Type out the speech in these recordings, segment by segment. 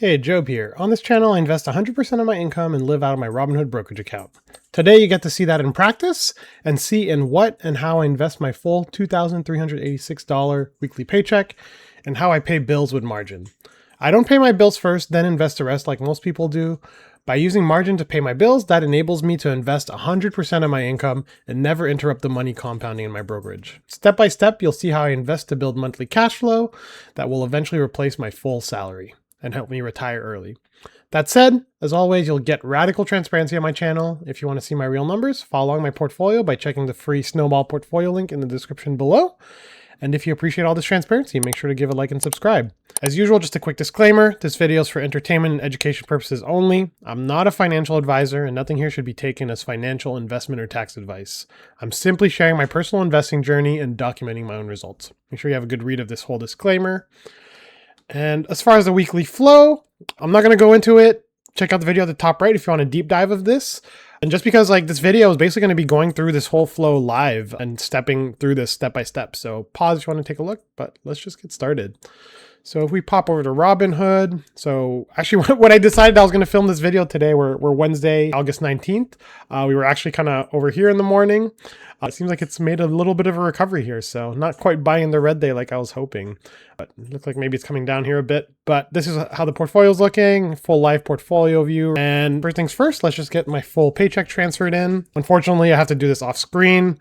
Hey, Job here. On this channel, I invest 100% of my income and live out of my Robinhood brokerage account. Today, you get to see that in practice and see in what and how I invest my full $2,386 weekly paycheck and how I pay bills with margin. I don't pay my bills first, then invest the rest like most people do. By using margin to pay my bills, that enables me to invest 100% of my income and never interrupt the money compounding in my brokerage. Step by step, you'll see how I invest to build monthly cash flow that will eventually replace my full salary and help me retire early. That said, as always, you'll get radical transparency on my channel. If you want to see my real numbers, follow along my portfolio by checking the free Snowball portfolio link in the description below. And if you appreciate all this transparency, make sure to give a like and subscribe. As usual, just a quick disclaimer, this video is for entertainment and education purposes only. I'm not a financial advisor and nothing here should be taken as financial, investment, or tax advice. I'm simply sharing my personal investing journey and documenting my own results. Make sure you have a good read of this whole disclaimer. And as far as the weekly flow, I'm not going to go into it. Check out the video at the top right if you want a deep dive of this. And just because this video is basically going to be going through this whole flow live and stepping through this step by step. So pause if you want to take a look, but let's just get started. So if we pop over to Robinhood, so actually when I decided I was going to film this video today, we're Wednesday, August 19th. We were actually kind of over here in the morning. It seems like it's made a little bit of a recovery here. So not quite buying the red day like I was hoping, but it looks like maybe it's coming down here a bit. But this is how the portfolio is looking, full live portfolio view. And first things first, let's just get my full paycheck transferred in. Unfortunately, I have to do this off screen.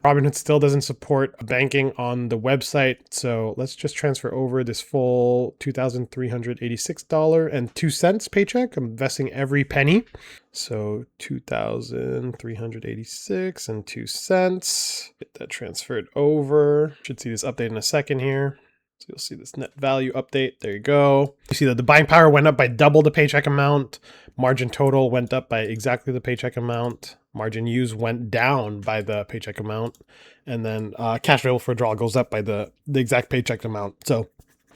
Robinhood still doesn't support banking on the website. So let's just transfer over this full $2,386.02 paycheck. I'm investing every penny. So $2,386.02. Get that transferred over. Should see this update in a second here. So you'll see this net value update. There you go. You see that the buying power went up by double the paycheck amount. Margin total went up by exactly the paycheck amount. Margin used went down by the paycheck amount. And then cash available for withdrawal goes up by the exact paycheck amount. So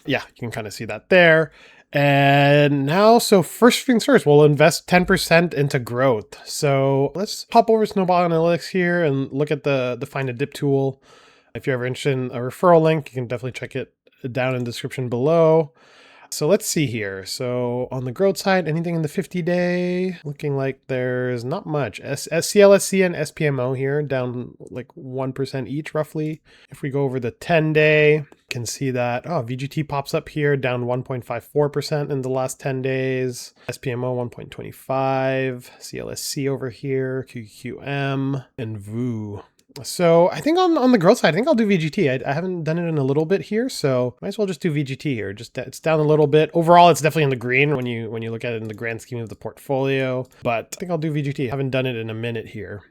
yeah, you can kind of see that there. And now, so first things first, we'll invest 10% into growth. So let's hop over to Snowball Analytics here and look at the Find a Dip tool. If you're ever interested in a referral link, you can definitely check it down in the description below. So let's see here. So on the growth side, anything in the 50-day, looking like there's not much. CLSC and SPMO here down like 1% each roughly. If we go over the 10-day, you can see that, VGT pops up here down 1.54% in the last 10 days. SPMO 1.25, CLSC over here, QQM, and VOO. So I think on the growth side, I think I'll do VGT. I haven't done it in a little bit here, so might as well just do VGT here. Just it's down a little bit. Overall, it's definitely in the green when you look at it in the grand scheme of the portfolio. But I think I'll do VGT. I haven't done it in a minute here.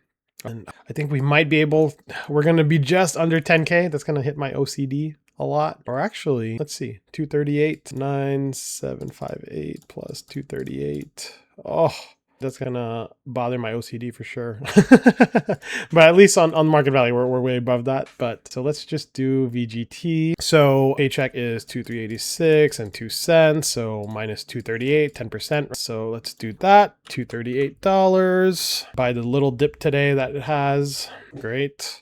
And I think we might be able, we're going to be just under 10K. That's going to hit my OCD a lot. Or actually, let's see, 238, 9758 plus 238. Oh, that's gonna bother my OCD for sure. But at least on market value, we're way above that. But so let's just do VGT. So paycheck is 2,386.02. So minus 238, 10%. So let's do that. $238. Buy the little dip today that it has. Great.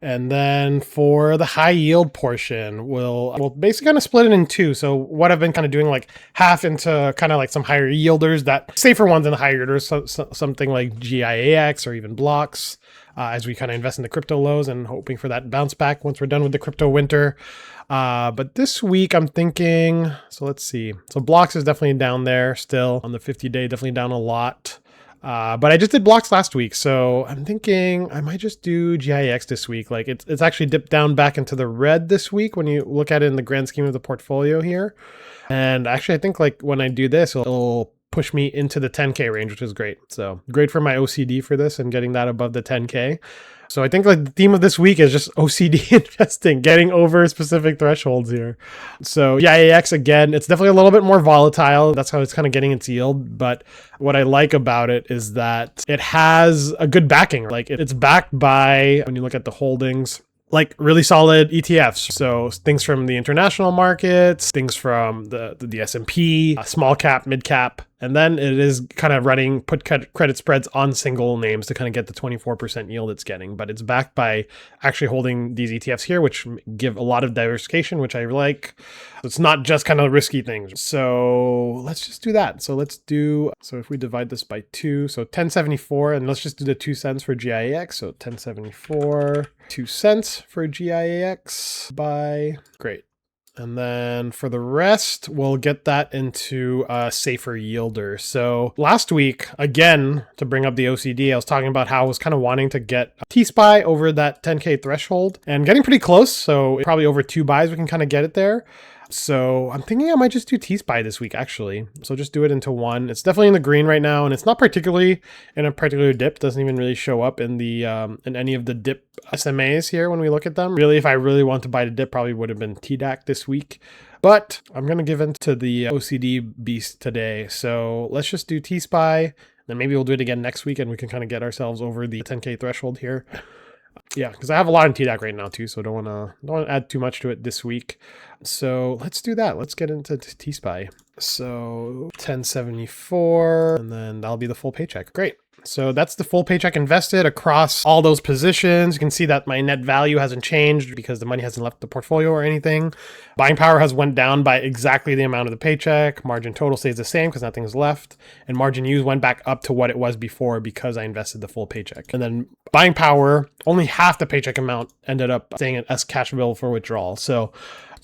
And then for the high yield portion, we'll basically kind of split it in two. So what I've been kind of doing, like half into kind of like some higher yielders, that safer ones in the higher yielders, something like GIAX or even blocks, as we kind of invest in the crypto lows and hoping for that bounce back once we're done with the crypto winter. But this week I'm thinking, so let's see. So blocks is definitely down there still on the 50-day, definitely down a lot. But I just did blocks last week, so I'm thinking I might just do GIX this week. Like it's actually dipped down back into the red this week when you look at it in the grand scheme of the portfolio here. And actually, I think like when I do this, it'll push me into the 10K range, which is great. So great for my OCD for this and getting that above the 10K. So I think like the theme of this week is just OCD investing, getting over specific thresholds here. So yeah, AX again, it's definitely a little bit more volatile. That's how it's kind of getting its yield. But what I like about it is that it has a good backing. Like it's backed by, when you look at the holdings, like really solid ETFs. So things from the international markets, things from the S&P, small cap, mid cap, And then it is kind of running put credit spreads on single names to kind of get the 24% yield it's getting. But it's backed by actually holding these ETFs here, which give a lot of diversification, which I like. It's not just kind of risky things. So let's just do that. So if we divide this by 2, so 1074, and let's just do the 2 cents for GIAX. So 1074, 2 cents for GIAX by, great. And then for the rest, we'll get that into a safer yielder. So last week, again, to bring up the OCD, I was talking about how I was kind of wanting to get TSPY over that 10K threshold and getting pretty close. So probably over 2 buys, we can kind of get it there. So I'm thinking I might just do TSPY this week, actually. So just do it into 1. It's definitely in the green right now, and it's not particularly in a particular dip. Doesn't even really show up in the in any of the dip SMAs here when we look at them. Really, if I really want to buy the dip, probably would have been TDAC this week. But I'm going to give in to the OCD beast today. So let's just do TSPY. Then maybe we'll do it again next week, and we can kind of get ourselves over the 10K threshold here. Yeah, because I have a lot in TDAC right now too, so don't want to add too much to it this week. So let's do that. Let's get into TSPY. So 1074, and then that'll be the full paycheck. Great. So that's the full paycheck invested across all those positions. You can see that my net value hasn't changed because the money hasn't left the portfolio or anything. Buying power has went down by exactly the amount of the paycheck. Margin total stays the same because nothing's left. And margin used went back up to what it was before because I invested the full paycheck. And then buying power, only half the paycheck amount ended up staying as cash available for withdrawal. So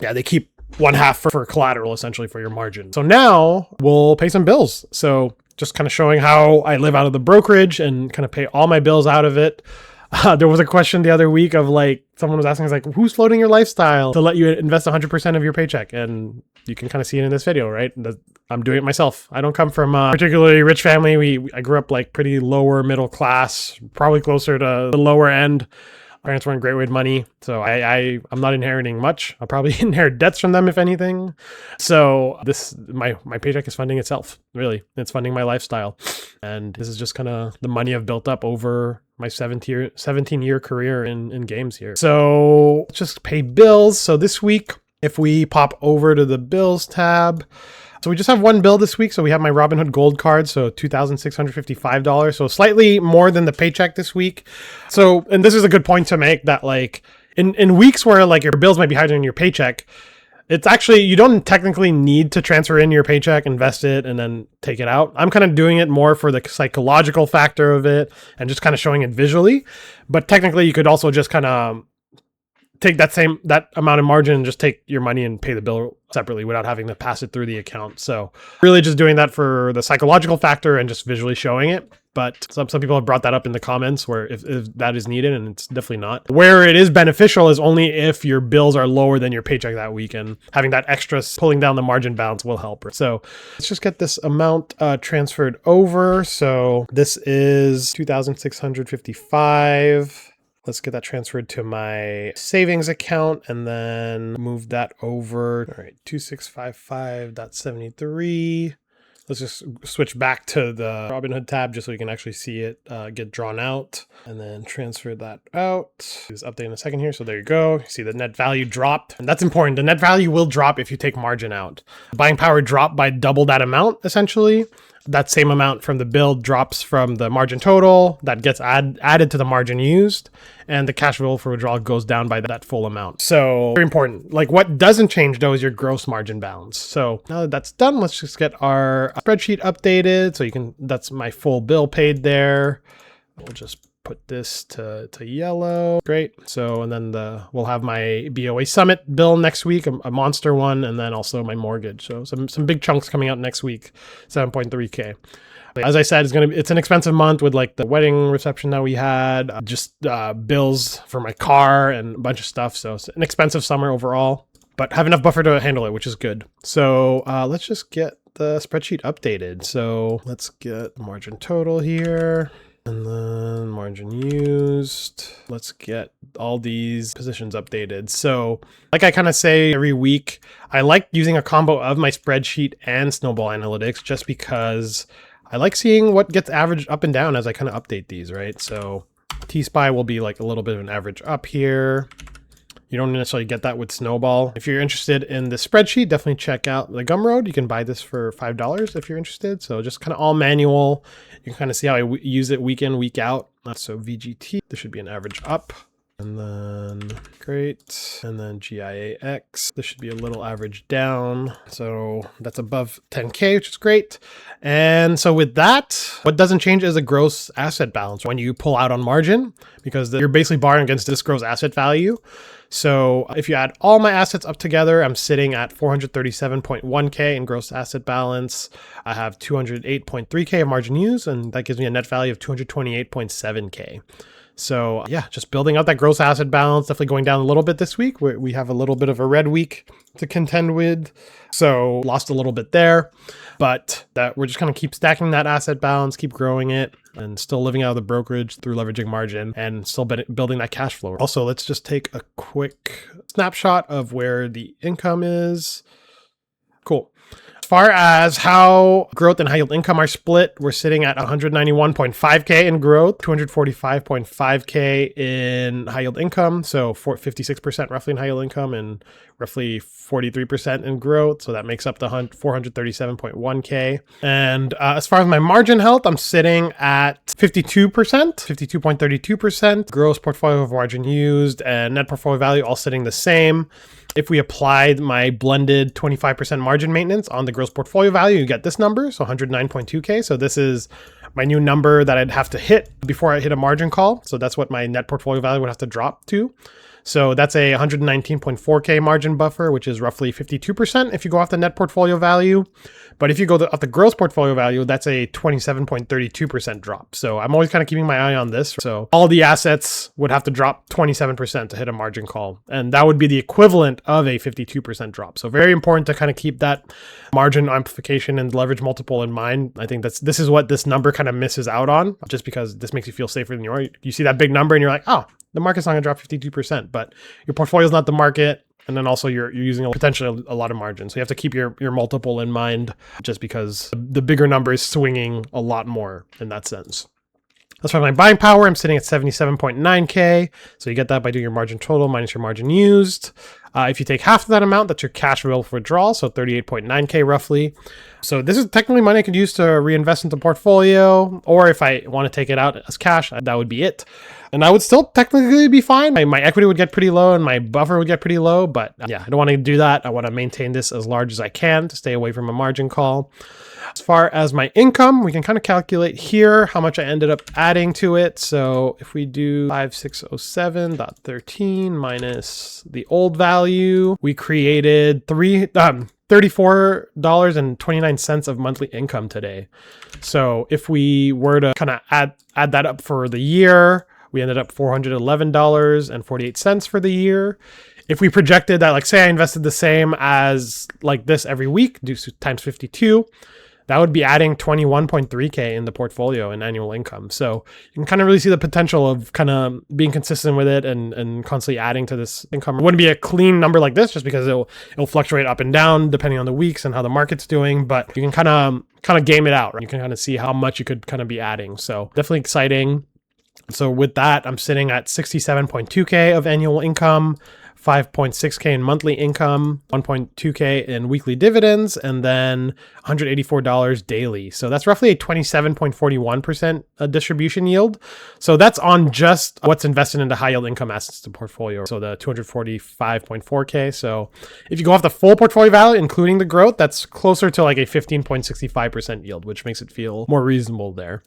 yeah, they keep 1/2 for collateral essentially for your margin. So now we'll pay some bills. So just kind of showing how I live out of the brokerage and kind of pay all my bills out of it. There was a question the other week of like, someone was asking, like, who's floating your lifestyle to let you invest 100% of your paycheck? And you can kind of see it in this video, right? I'm doing it myself. I don't come from a particularly rich family. I grew up like pretty lower middle class, probably closer to the lower end. Parents weren't great with money, so I'm not inheriting much. I'll probably inherit debts from them, if anything. So my paycheck is funding itself, really. It's funding my lifestyle. And this is just kind of the money I've built up over my 17-year career in games here. So let's just pay bills. So this week, if we pop over to the bills tab, so we just have one bill this week. So we have my Robinhood Gold card, so $2,655. So slightly more than the paycheck this week. So, and this is a good point to make, that like in weeks where like your bills might be higher than your paycheck, it's actually, you don't technically need to transfer in your paycheck, invest it, and then take it out. I'm kind of doing it more for the psychological factor of it and just kind of showing it visually. But technically you could also just kind of take that amount of margin and just take your money and pay the bill separately without having to pass it through the account. So really just doing that for the psychological factor and just visually showing it. But some people have brought that up in the comments where if that is needed, and it's definitely not. Where it is beneficial is only if your bills are lower than your paycheck that week, and having that extra pulling down the margin balance will help. So let's just get this amount transferred over. So this is $2,655. Let's get that transferred to my savings account and then move that over. All right, 2655.73. Let's just switch back to the Robinhood tab just so you can actually see it get drawn out, and then transfer that out. Just update in a second here. So there you go. You see the net value dropped, and that's important. The net value will drop if you take margin out. Buying power dropped by double that amount, essentially. That same amount from the bill drops from the margin total. That gets added to the margin used, and the cash available for withdrawal goes down by that full amount. So very important. Like, what doesn't change though is your gross margin balance. So now that that's done, let's just get our spreadsheet updated. So that's my full bill paid there. We'll just put this to yellow. Great. So, and then we'll have my BOA Summit bill next week, a monster one, and then also my mortgage. So some big chunks coming out next week, 7.3K. As I said, it's an expensive month with like the wedding reception that we had, just bills for my car and a bunch of stuff. So it's an expensive summer overall, but have enough buffer to handle it, which is good. So let's just get the spreadsheet updated. So let's get margin total here. And then margin used. Let's get all these positions updated. So like I kind of say every week, I like using a combo of my spreadsheet and Snowball analytics just because I like seeing what gets averaged up and down as I kind of update these, right? So TSPY will be like a little bit of an average up here. You don't necessarily get that with Snowball. If you're interested in the spreadsheet, definitely check out the Gumroad. You can buy this for $5 if you're interested. So just kind of all manual. You can kind of see how I use it week in, week out. So VGT, there should be an average up. And then great. And then GIAX, this should be a little average down. So that's above 10K, which is great. And so with that, what doesn't change is the gross asset balance when you pull out on margin, because you're basically borrowing against this gross asset value. So if you add all my assets up together, I'm sitting at 437.1K in gross asset balance. I have 208.3K of margin used, and that gives me a net value of 228.7K. So yeah, just building out that gross asset balance, definitely going down a little bit this week. We have a little bit of a red week to contend with. So lost a little bit there, but that we're just going to keep stacking that asset balance, keep growing it, and still living out of the brokerage through leveraging margin and still building that cash flow. Also, let's just take a quick snapshot of where the income is. Cool. As far as how growth and high yield income are split, we're sitting at 191.5K in growth, 245.5K in high yield income. So 56% roughly in high yield income and roughly 43% in growth. So that makes up the 437.1K. And as far as my margin health, I'm sitting at 52%, 52.32%. Gross portfolio margin used and net portfolio value all sitting the same. If we applied my blended 25% margin maintenance on the gross portfolio value, you get this number, so 109.2K. So this is my new number that I'd have to hit before I hit a margin call. So that's what my net portfolio value would have to drop to. So that's a 119.4K margin buffer, which is roughly 52% if you go off the net portfolio value. But if you go off the gross portfolio value, that's a 27.32% drop. So I'm always kind of keeping my eye on this. So all the assets would have to drop 27% to hit a margin call. And that would be the equivalent of a 52% drop. So very important to kind of keep that margin amplification and leverage multiple in mind. I think this is what this number kind of misses out on, just because this makes you feel safer than you are. You see that big number and you're like, oh, the market's not going to drop 52%, but your portfolio is not the market. And then also you're using potentially a lot of margin. So you have to keep your multiple in mind, just because the bigger number is swinging a lot more in that sense. As far as my buying power, I'm sitting at 77.9K. So you get that by doing your margin total minus your margin used. If you take half of that amount, that's your cash available for withdrawal. So 38.9K roughly. So this is technically money I could use to reinvest into portfolio, or if I want to take it out as cash, that would be it. And I would still technically be fine. My equity would get pretty low and my buffer would get pretty low, but yeah, I don't want to do that. I want to maintain this as large as I can to stay away from a margin call. As far as my income, we can kind of calculate here how much I ended up adding to it. So if we do 5607.13 minus the old value, we created $34.29 of monthly income today. So if we were to kind of add that up for the year, we ended up $411.48 for the year. If we projected that, like say I invested the same as like this every week, do times 52, that would be adding 21.3K in the portfolio in annual income. So you can kind of really see the potential of kind of being consistent with it and constantly adding to this income. It wouldn't be a clean number like this just because it'll fluctuate up and down depending on the weeks and how the market's doing, but you can kind of game it out, right? You can kind of see how much you could kind of be adding. So definitely exciting. So with that, I'm sitting at 67.2K of annual income, 5.6K in monthly income, 1.2K in weekly dividends, and then $184 daily. So that's roughly a 27.41% distribution yield. So that's on just what's invested into high yield income assets to portfolio. So the 245.4K. So if you go off the full portfolio value, including the growth, that's closer to like a 15.65% yield, which makes it feel more reasonable there.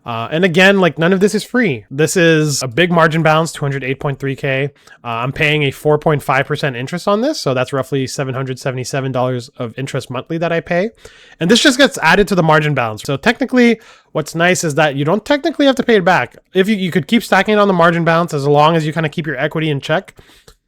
And again, like none of this is free. This is a big margin balance, 208.3K. I'm paying a 4.5% interest on this. So that's roughly $777 of interest monthly that I pay. And this just gets added to the margin balance. So technically, what's nice is that you don't technically have to pay it back. If you could keep stacking it on the margin balance as long as you kind of keep your equity in check.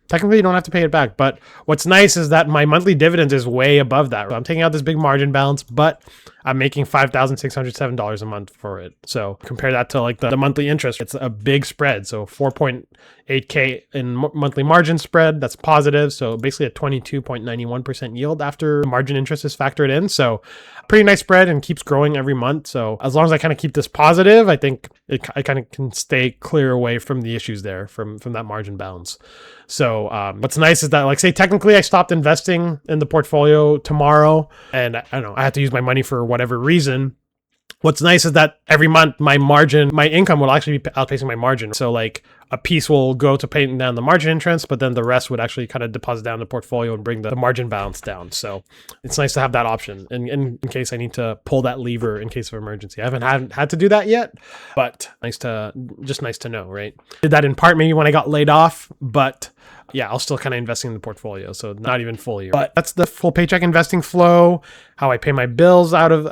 Technically, you don't have to pay it back. But what's nice is that my monthly dividends is way above that. I'm taking out this big margin balance, but I'm making $5,607 a month for it. So compare that to like the monthly interest. It's a big spread. So 4.8K in monthly margin spread. That's positive. So basically a 22.91% yield after margin interest is factored in. So pretty nice spread and keeps growing every month. So as long as I kind of keep this positive, I think I kind of can stay clear away from the issues there from that margin bounce. So what's nice is that, like, say technically I stopped investing in the portfolio tomorrow and I don't know, I had to use my money for whatever reason. What's nice is that every month my income will actually be outpacing my margin. So like a piece will go to paying down the margin interest, but then the rest would actually kind of deposit down the portfolio and bring the margin balance down. So it's nice to have that option in case I need to pull that lever in case of emergency. I haven't had to do that yet, but nice to know, right? Did that in part maybe when I got laid off, but yeah, I'll still kind of investing in the portfolio. So not even fully, but that's the full paycheck investing flow, how I pay my bills out of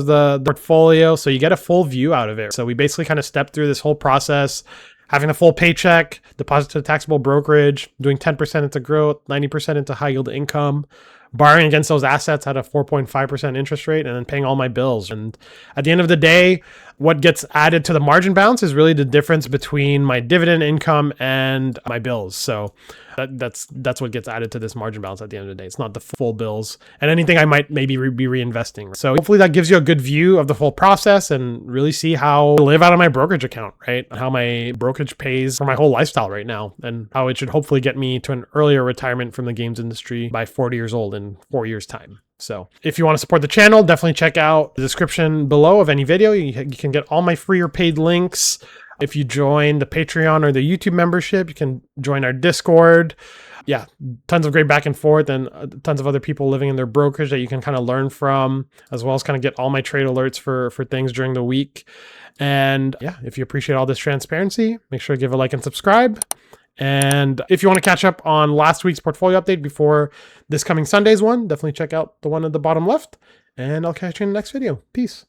the portfolio. So you get a full view out of it. So we basically kind of step through this whole process, having a full paycheck, deposit to a taxable brokerage, doing 10% into growth, 90% into high yield income, borrowing against those assets at a 4.5% interest rate, and then paying all my bills. And at the end of the day, what gets added to the margin balance is really the difference between my dividend income and my bills. So that's what gets added to this margin balance at the end of the day. It's not the full bills and anything I might maybe be reinvesting. So hopefully that gives you a good view of the full process and really see how to live out of my brokerage account, right? How my brokerage pays for my whole lifestyle right now and how it should hopefully get me to an earlier retirement from the games industry by 40 years old in 4 years' time. So if you want to support the channel, definitely check out the description below of any video. You can get all my free or paid links. If you join the Patreon or the YouTube membership, you can join our Discord. Yeah, tons of great back and forth and tons of other people living in their brokerage that you can kind of learn from, as well as kind of get all my trade alerts for things during the week. And yeah, if you appreciate all this transparency, make sure to give a like and subscribe. And if you want to catch up on last week's portfolio update before this coming Sunday's one, definitely check out the one at the bottom left. And I'll catch you in the next video. Peace.